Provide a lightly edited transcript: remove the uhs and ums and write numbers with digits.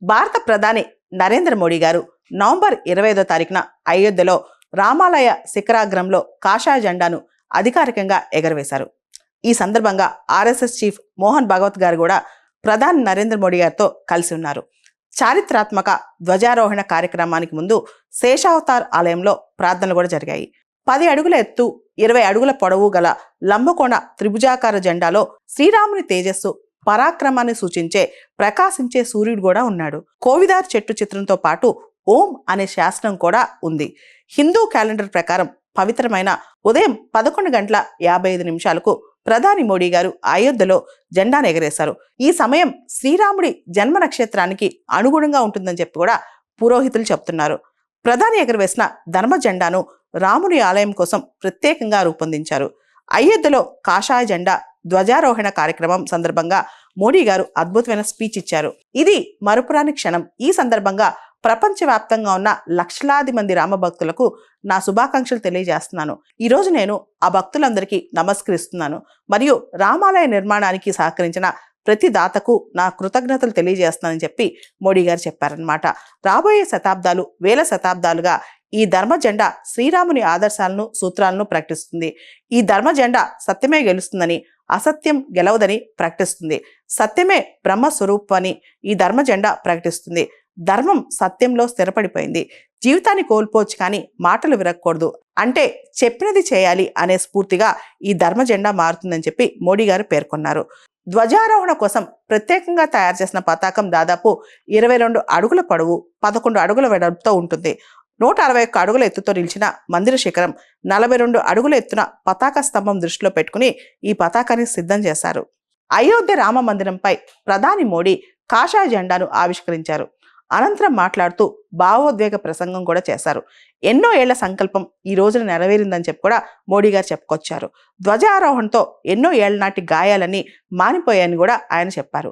భారత ప్రధాని నరేంద్ర మోడీ గారు నవంబర్ 25వ తారీఖున అయోధ్యలో రామాలయ శిఖరాగ్రంలో కాషాయ జెండాను అధికారికంగా ఎగరవేశారు. ఈ సందర్భంగా ఆర్ఎస్ఎస్ చీఫ్ మోహన్ భగవత్ గారు కూడా ప్రధాని నరేంద్ర మోడీ గారితో కలిసి ఉన్నారు. చారిత్రాత్మక ధ్వజారోహణ కార్యక్రమానికి ముందు శేషావతార్ ఆలయంలో ప్రార్థనలు కూడా జరిగాయి. 10 అడుగుల ఎత్తు 20 అడుగుల పొడవు గల లంబకోణ త్రిభుజాకార జెండాలో శ్రీరాముని తేజస్సు పరాక్రమాన్ని సూచించే ప్రకాశించే సూర్యుడు కూడా ఉన్నాడు. కోవిదార్ చెట్టు చిత్రంతో పాటు ఓం అనే శాసనం కూడా ఉంది. హిందూ క్యాలెండర్ ప్రకారం పవిత్రమైన ఉదయం 11:55 ప్రధాని మోడీ గారు అయోధ్యలో జెండాను ఎగరేశారు. ఈ సమయం శ్రీరాముడి జన్మ నక్షత్రానికి అనుగుణంగా ఉంటుందని చెప్పి కూడా పురోహితులు చెప్తున్నారు. ప్రధాని ఎగరవేసిన ధర్మ జెండాను రాముని ఆలయం కోసం ప్రత్యేకంగా రూపొందించారు. అయోధ్యలో కాషాయ జెండా ధ్వజారోహణ కార్యక్రమం సందర్భంగా మోడీ గారు అద్భుతమైన స్పీచ్ ఇచ్చారు. ఇది మరుపురాని క్షణం. ఈ సందర్భంగా ప్రపంచవ్యాప్తంగా ఉన్న లక్షలాది మంది రామ భక్తులకు నా శుభాకాంక్షలు తెలియజేస్తున్నాను. ఈరోజు నేను ఆ భక్తులందరికీ నమస్కరిస్తున్నాను మరియు రామాలయ నిర్మాణానికి సహకరించిన ప్రతి దాతకు నా కృతజ్ఞతలు తెలియజేస్తున్నానని చెప్పి మోడీ గారు చెప్పారనమాట. రాబోయే శతాబ్దాలు, వేల శతాబ్దాలుగా ఈ ధర్మ జెండా శ్రీరాముని ఆదర్శాలను, సూత్రాలను ప్రకటిస్తుంది. ఈ ధర్మ జెండా సత్యమే గెలుస్తుందని, అసత్యం గెలవదని ప్రకటిస్తుంది. సత్యమే బ్రహ్మస్వరూపం అని ఈ ధర్మ జెండా ప్రకటిస్తుంది. ధర్మం సత్యంలో స్థిరపడిపోయింది. జీవితాన్ని కోల్పోవచ్చు కానీ మాటలు విరగకూడదు, అంటే చెప్పినది చేయాలి అనే స్ఫూర్తిగా ఈ ధర్మ జెండా మారుతుందని చెప్పి మోడీ గారు పేర్కొన్నారు. ధ్వజారోహణ కోసం ప్రత్యేకంగా తయారు చేసిన పతాకం దాదాపు 22 అడుగుల పొడవు, 11 అడుగుల వెడల్పుతో ఉంటుంది. 161 అడుగుల ఎత్తుతో నిలిచిన మందిర శిఖరం, 42 అడుగుల ఎత్తున పతాక స్తంభం దృష్టిలో పెట్టుకుని ఈ పతాకాన్ని సిద్ధం చేశారు. అయోధ్య రామ మందిరంపై ప్రధాని మోడీ కాషాయ జెండాను ఆవిష్కరించారు. అనంతరం మాట్లాడుతూ భావోద్వేగ ప్రసంగం కూడా చేశారు. ఎన్నో ఏళ్ల సంకల్పం ఈ రోజున నెరవేరిందని చెప్పి కూడా మోడీ గారు చెప్పుకొచ్చారు. ధ్వజారోహణతో ఎన్నో ఏళ్ల నాటి గాయాలన్నీ మానిపోయాయని కూడా ఆయన చెప్పారు.